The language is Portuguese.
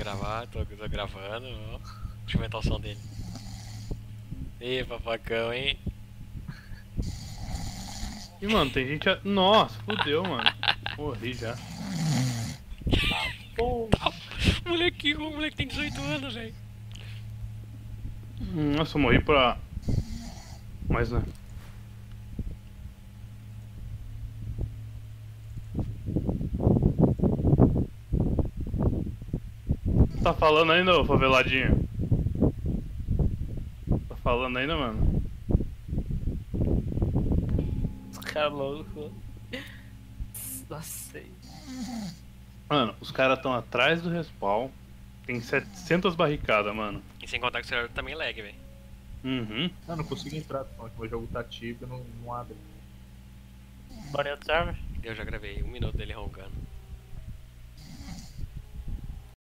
gravar, tô gravando, ó. Deixa eu aumentar o som dele. Ih, papacão, hein? E, mano, tem gente. Nossa, fudeu, mano. Morri já. Pô, O moleque tem 18 anos, velho. Nossa, eu morri pra. Mas, né? Tá falando ainda, ô faveladinho? Tá falando ainda, mano? os caras loucos. Nossa. Mano, os caras tão atrás do respawn. Tem 700 barricadas, mano. E sem contar que o celular também lag, velho. Uhum. Eu não consigo entrar, porque meu jogo tá ativo e não abre. Bora em outro server? Eu já gravei 1 minuto dele roncando.